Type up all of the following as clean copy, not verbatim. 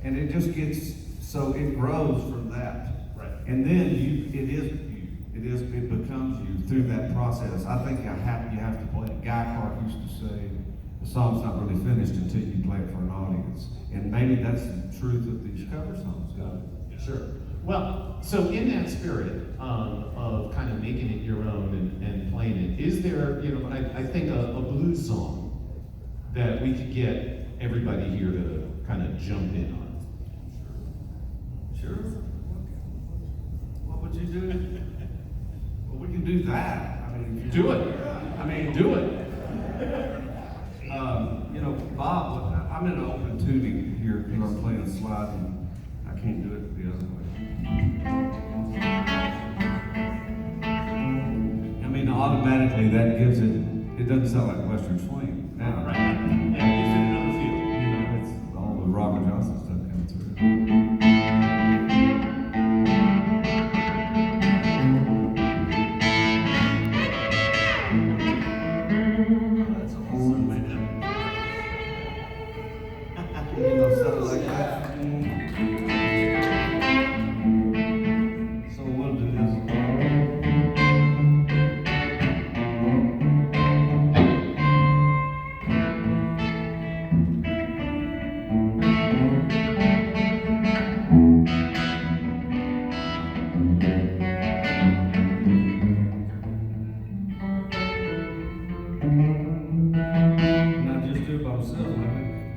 and it just gets, so it grows from that. Right. And then it becomes you through that process. I think you have to play it. Guy Clark used to say, the song's not really finished until you play it for an audience. And maybe that's the truth of these cover songs. Yeah. Sure. Well, so in that spirit of kind of making it your own and playing it, is there, I think a blues song that we could get everybody here to kind of jump in on? Sure. What would you do? Well, we can do that. I mean, Do it. I mean, do it. Bob, I'm in open tuning here because I'm playing a slide and I can't do it the other way. I mean, automatically that gives it doesn't sound like Western Swing now. Right. Yeah, it's in another field. It's all the Robert Johnson stuff coming through.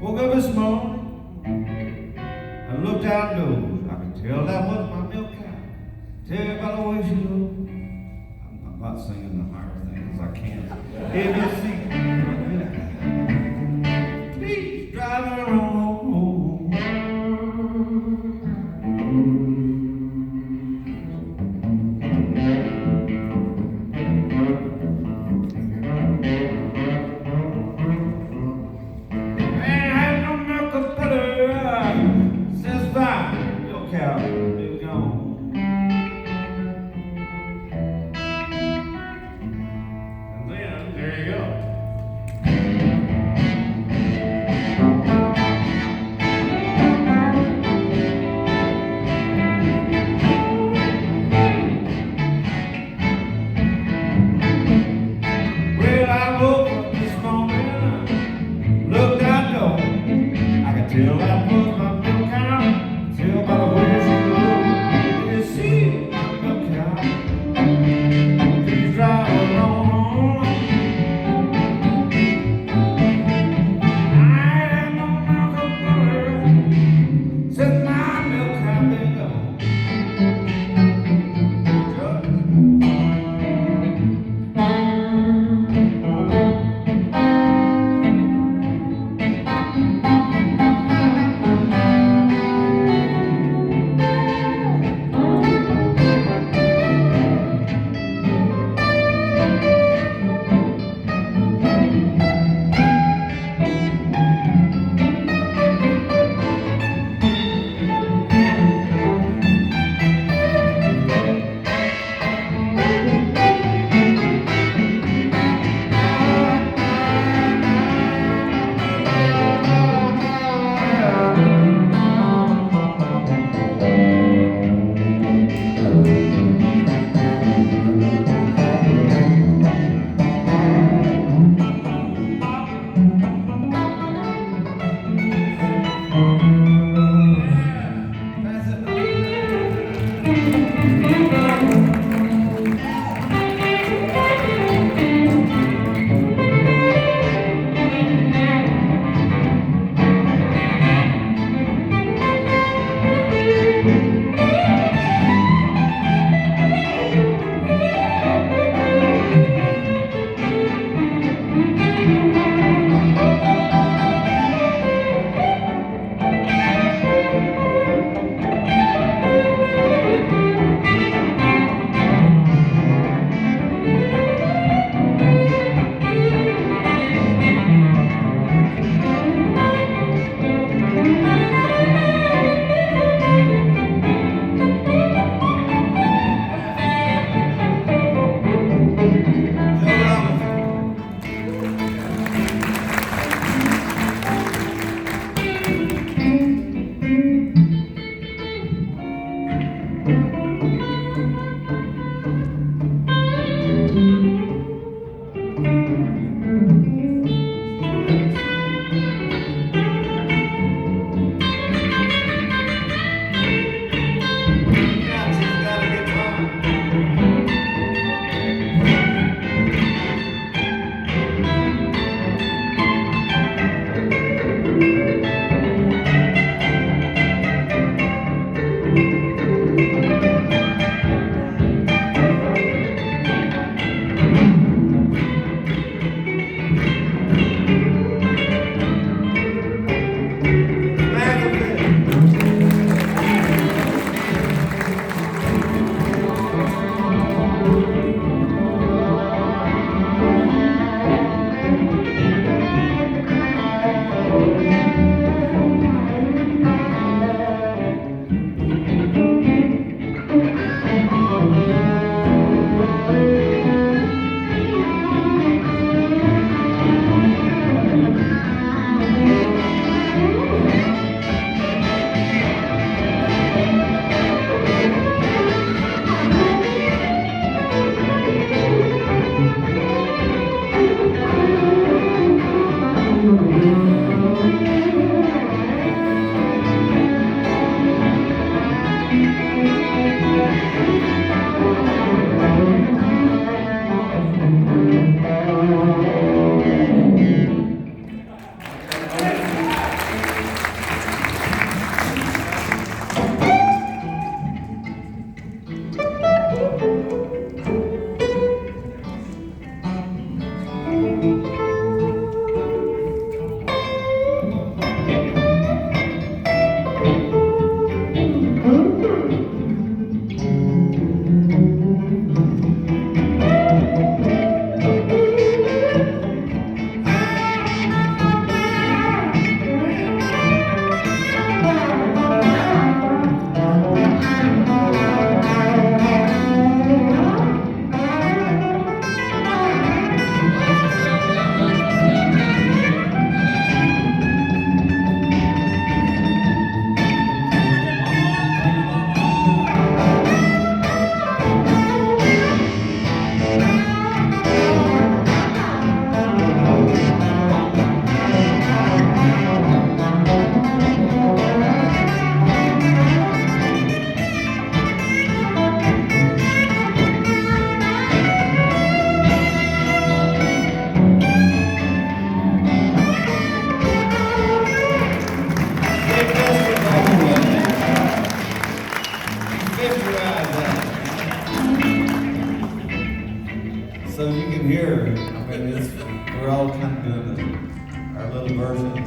Woke up this morning and looked outdoors. I could tell that was my milk cow. Tell you by the way she looked. I'm not singing the higher things I can't. If you see, please drive her on home.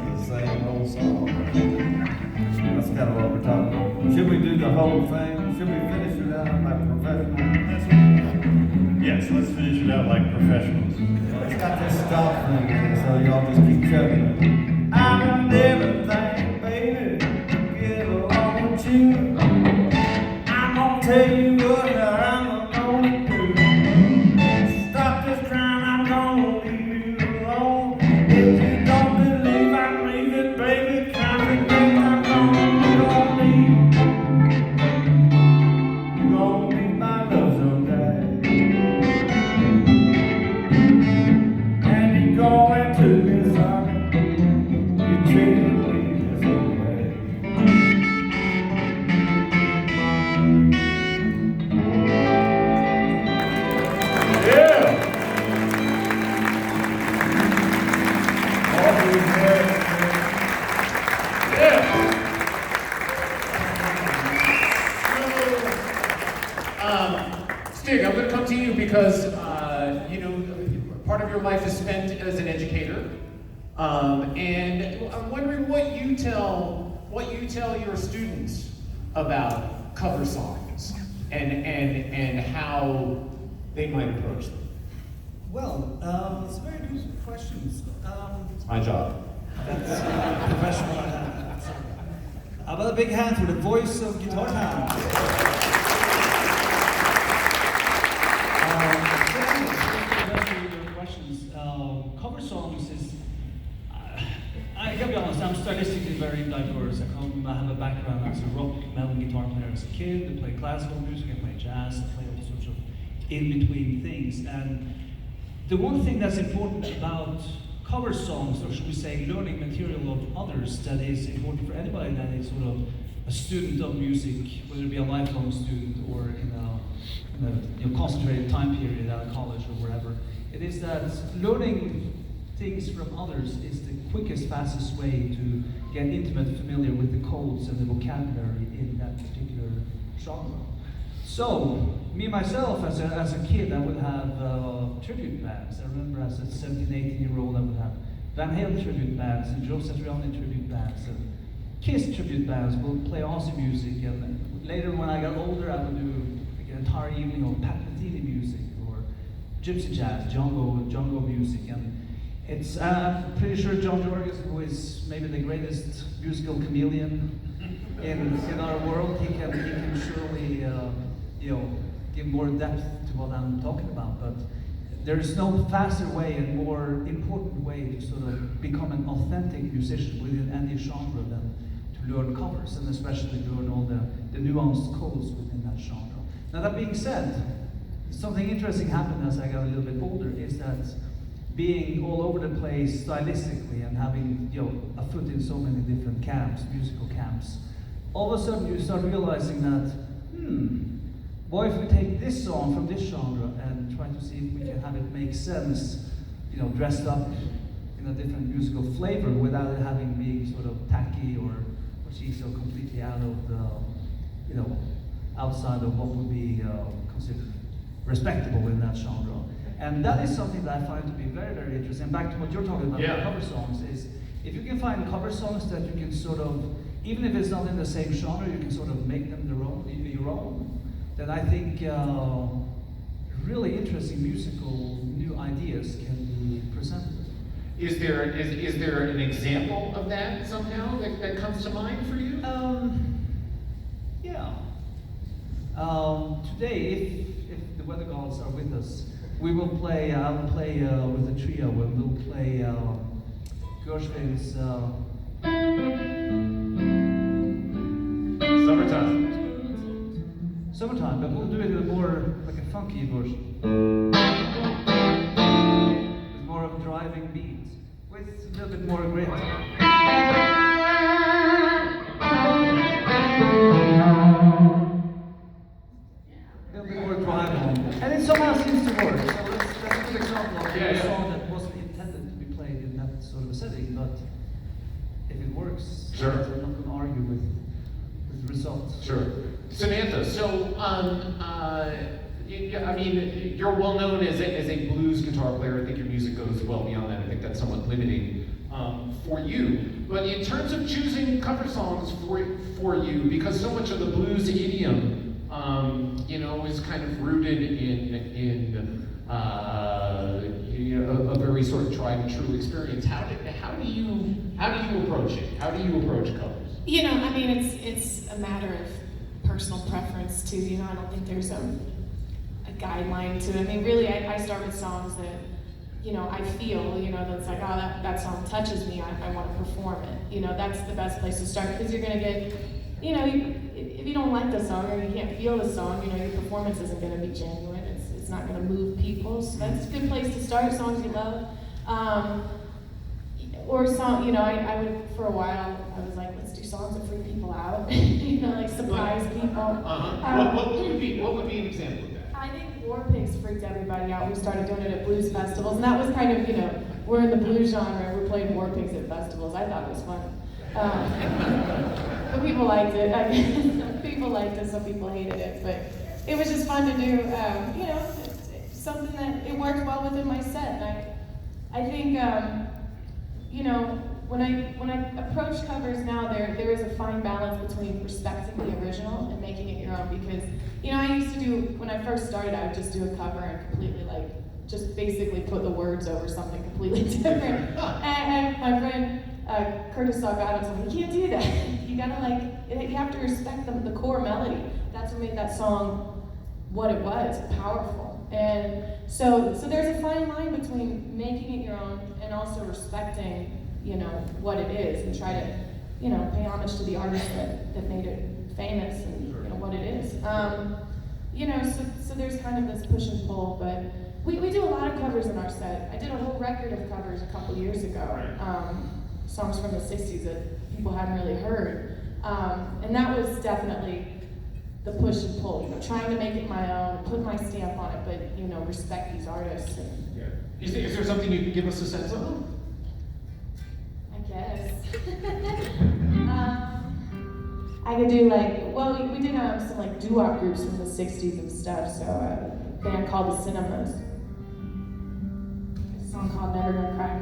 the same old song. That's kind of what we're talking about. Should we do the whole thing? Should we finish it out like professionals? Yes, let's finish it out like professionals. It's got this stop thing in it, so y'all just keep chugging it. I'm everything, baby, to get along with you. I'm gonna tell you what I'm gonna do. Stop this crying, I'm gonna leave you alone. If you don't believe I'm leaving, baby, confident I'm gonna be on me. You're gonna be my love someday. And you're going to be sorry. You treated me this way. Yeah. All these words, yeah. Stig, I'm going to come to you because part of your life is spent as an educator, and I'm wondering what you tell your students about cover songs and how they might approach them. Well, it's a very good question. It's my job. That's professional. How about a big hand for the voice of Guitar Town? Questions. Cover songs is, I gotta be honest, I'm stylistically very diverse. I have a background as a rock metal guitar player as a kid. I play classical music, I play jazz, I play all sorts of in-between things. And the one thing that's important about cover songs, or should we say learning material of others, that is important for anybody that is sort of a student of music, whether it be a lifelong student or in a concentrated time period out of college or wherever, it is that learning things from others is the quickest, fastest way to get intimate, familiar with the codes and the vocabulary in that particular genre. So, me myself, as a kid, I would have tribute bands. I remember as a 17, 18-year-old, I would have Van Halen tribute bands and Joe Satriani tribute bands and Kiss tribute bands. Would play Aussie music, and later when I got older, I would do like an entire evening of Pat Metheny music or gypsy jazz, jungle music, and it's I'm pretty sure John Jorgens, who is maybe the greatest musical chameleon in our world, he can surely give more depth to what I'm talking about. But there is no faster way and more important way to sort of become an authentic musician within any genre than to learn covers, and especially learn all the nuanced codes within that genre. Now that being said, something interesting happened as I got a little bit older, is that being all over the place stylistically and having a foot in so many different camps, musical camps, all of a sudden you start realizing that, what if we take this song from this genre and try to see if we can have it make sense, dressed up in a different musical flavor without it having being sort of tacky or so completely out of the, outside of what would be considered respectable in that genre. And that is something that I find to be very, very interesting. Back to what you're talking about, Yeah. cover songs, is if you can find cover songs that you can sort of, even if it's not in the same genre, you can sort of make them your own, then I think really interesting musical new ideas can be presented. Is there an example of that somehow that comes to mind for you? Yeah. Today, if the weather gods are with us, we will play. I will play with the trio. We'll play Gershwin's Summertime, but we'll do it in a more like a funky version, with more of driving beats, with a little bit more grit. And it somehow seems to work. So that's a good example of a song that wasn't intended to be played in that sort of a setting, but if it works, Sure. I'm not going to argue with the results. Sure. Samantha, so you're well known as a blues guitar player. I think your music goes well beyond that. I think that's somewhat limiting. for you. But in terms of choosing cover songs for you, because so much of the blues idiom, is kind of rooted in a very sort of tried and true experience. How do you approach it? How do you approach covers? I mean, it's a matter of personal preference too. I don't think there's a guideline to it. I mean, really, I start with songs that I feel, that's like, oh, that song touches me, I want to perform it. That's the best place to start, because you're going to get, if you don't like the song or you can't feel the song, your performance isn't going to be genuine. It's not going to move people. So that's a good place to start, songs you love. Or song, I would, for a while, I was like, let's do songs that freak people out, like surprise people. What would be an example of that? I think War Pigs freaked everybody out. We started doing it at blues festivals, and that was kind of, we're in the blues genre, we're playing War Pigs at festivals. I thought it was fun. But people liked it. Some people liked it, some people hated it, but it was just fun to do. It's something that it worked well within my set. And I think, when I approach covers now, there is a fine balance between respecting the original and making it your own, because I used to do, when I first started, I would just do a cover and completely just basically put the words over something completely different. And my friend Curtis Salgado told me, you can't do that. You gotta you have to respect the core melody. That's what made that song what it was, powerful. And so there's a fine line between making it your own and also respecting what it is, and try to pay homage to the artist that made it famous and what it is. So there's kind of this push and pull, but we do a lot of covers in our set. I did a whole record of covers a couple years ago, songs from the 60s that people hadn't really heard, and that was definitely the push and pull, trying to make it my own, put my stamp on it, but respect these artists. And, yeah. Is there something you can give us a sense of? I guess. I could do we did some doo-wop groups from the 60s and stuff, so a band called the Cinemas. A song called Never Gonna Cry.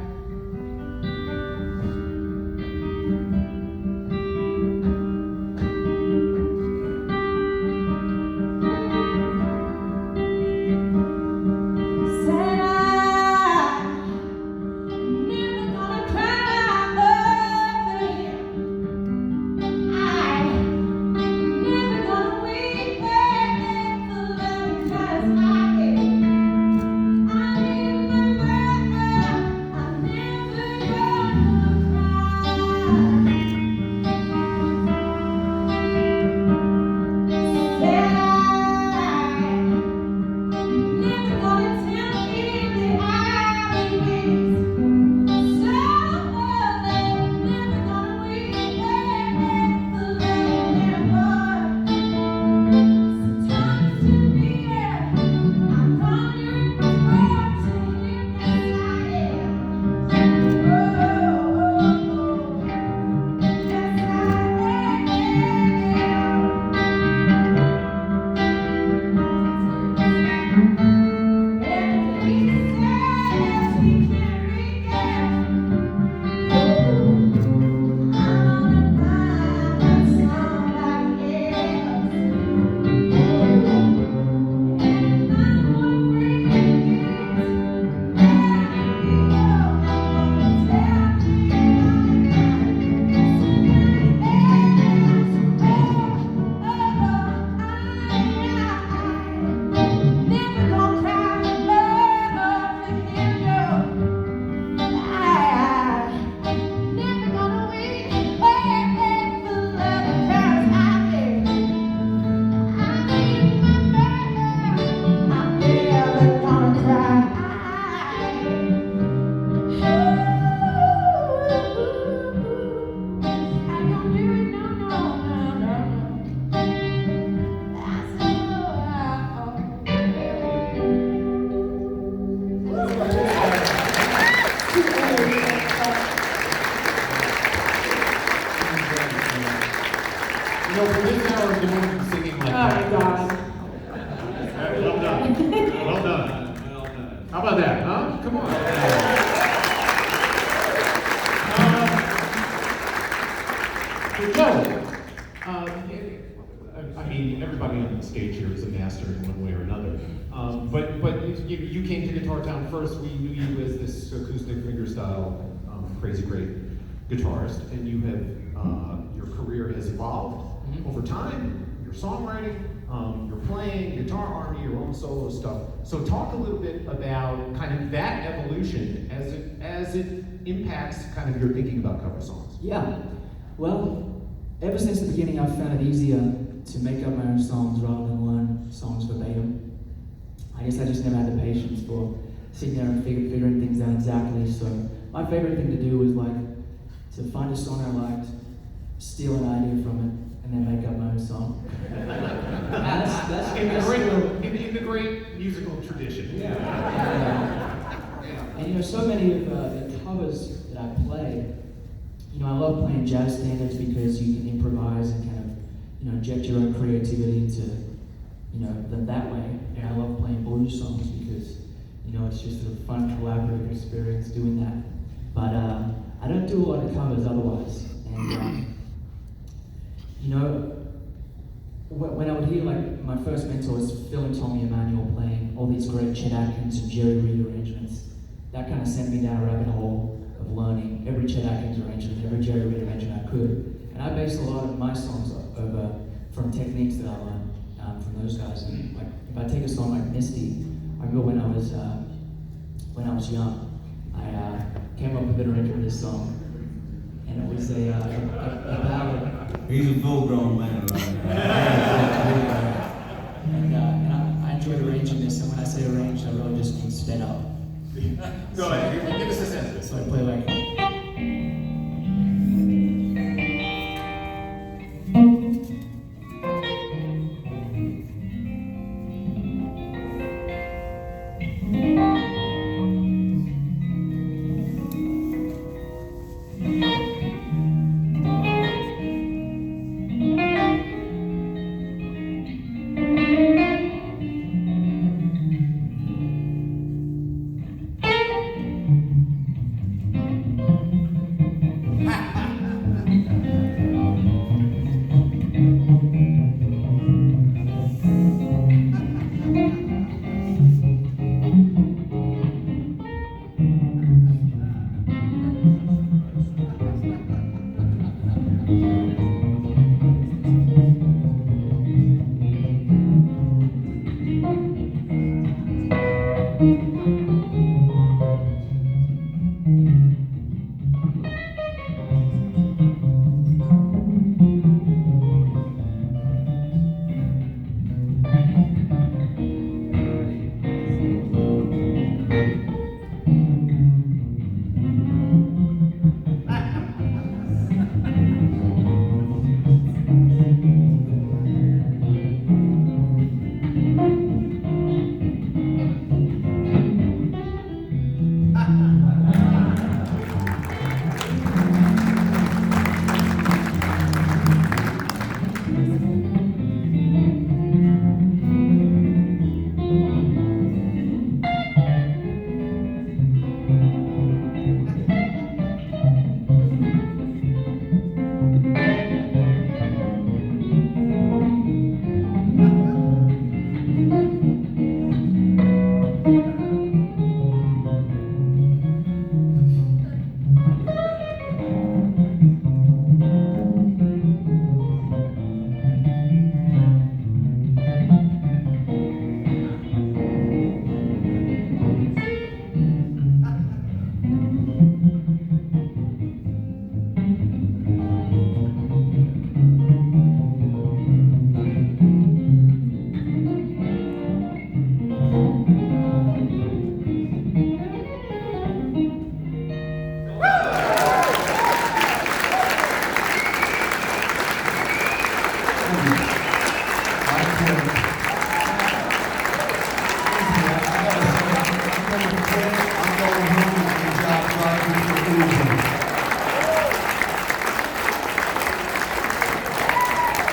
For this hour, the woman singing like that. Oh my God. Well done. Well done. How about that, huh? Come on. No. I mean, everybody on the stage here is a master in one way or another. But you came to Guitar Town first. We knew you as this acoustic fingerstyle, crazy great guitarist, and you have your career has evolved over time. Your songwriting, your playing, Guitar Army, your own solo stuff. So talk a little bit about kind of that evolution as it impacts kind of your thinking about cover songs. Yeah, well, ever since the beginning, I've found it easier to make up my own songs rather than learn songs verbatim. I guess I just never had the patience for sitting there and figuring things out exactly. So my favorite thing to do was like to find a song I liked, steal an idea from it, and then make up my own song. that's in the great musical tradition. And you know, so many of the covers that I play, you know, I love playing jazz standards because you can improvise and kind of, you know, inject your own creativity into, you know, that way. And I love playing blues songs because, you know, it's just a fun collaborative experience doing that. But I don't do a lot of covers otherwise. And you know, when I would hear like my first mentors, Phil and Tommy Emmanuel, playing all these great Chet Atkins and Jerry Reed arrangements, that kind of sent me down a rabbit hole of learning every Chet Atkins arrangement, every Jerry Reed arrangement I could. And I based a lot of my songs over from techniques that I learned from those guys. And like, if I take a song like Misty, I remember when I was young, I came up with an arrangement of this song, and it was a ballad. He's a full-grown man right now. And I enjoyed arranging this, and when I say arranged, I really just mean sped up. Go ahead, give us a sense of it. So I play like.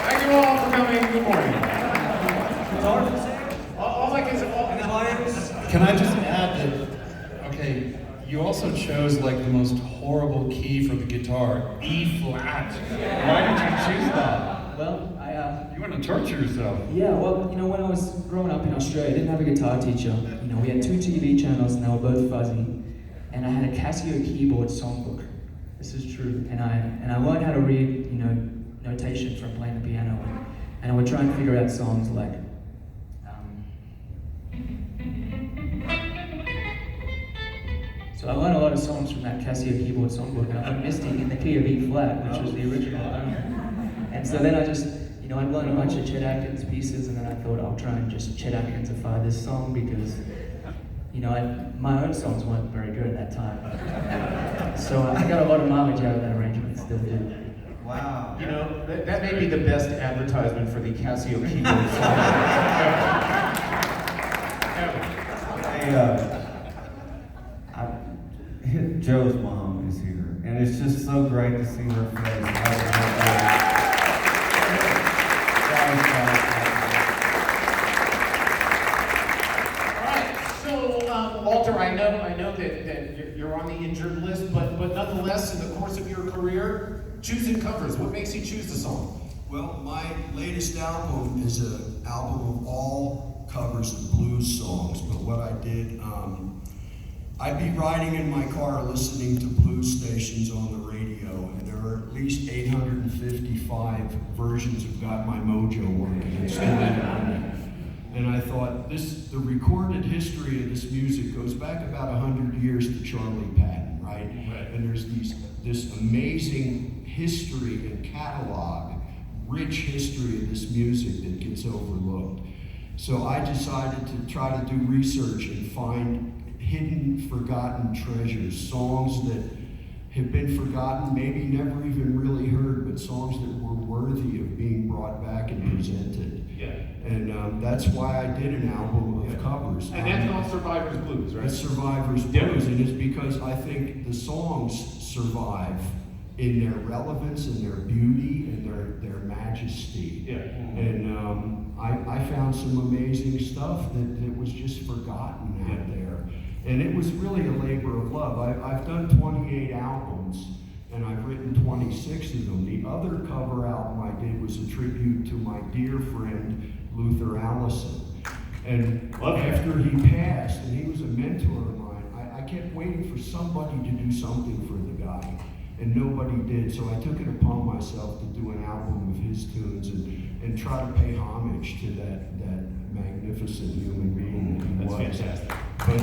Thank you all for coming. Good morning. All I can say, Can I just add that, okay, you also chose like the most horrible key for the guitar, E flat. Why did you choose that? Well, You want to torture yourself. yeah, well, you know, when I was growing up in Australia, I didn't have a guitar teacher. You know, we had 2 TV channels and they were both fuzzy. And I had a Casio keyboard songbook. This is true. And I learned how to read, you know, notation from playing the piano. And I would try and figure out songs like, so I learned a lot of songs from that Casio keyboard songbook, and I put Misty in the key of E flat, which was the original. And so then I just, you know, I'd learn a bunch of Chet Atkins pieces, and then I thought I'll try and just Chet Atkinsify this song because, you know, my own songs weren't very good at that time. So I got a lot of mileage out of that arrangement, still do. Wow. You know, that may be the best advertisement for the Casio keyboard song ever. Joe's mom is here, and it's just so great to see her face. Walter, I know that you're on the injured list, but nonetheless, in the course of your career, choosing covers, what makes you choose the song? Well, my latest album is an album of all covers of blues songs, but what I did, I'd be riding in my car listening to blues stations on the radio, and there are at least 855 versions of Got My Mojo working in studio. And I thought, the recorded history of this music goes back about 100 years to Charlie Patton, right? And there's this amazing history and catalog, rich history of this music that gets overlooked. So I decided to try to do research and find hidden, forgotten treasures, songs that have been forgotten, maybe never even really heard, but songs that were worthy of being brought back and presented. Yeah. And that's why I did an album of covers. And that's on Survivor's Blues, right? It's Survivor's Blues, and it's because I think the songs survive in their relevance and their beauty and their majesty. Yeah. And I found some amazing stuff that was just forgotten out there. And it was really a labor of love. I've done 28 albums, and I've written 26 of them. The other cover album I did was a tribute to my dear friend, Luther Allison. And after he passed, and he was a mentor of mine, I kept waiting for somebody to do something for the guy, and nobody did. So I took it upon myself to do an album of his tunes and try to pay homage to that magnificent human being that he was. That's fantastic. But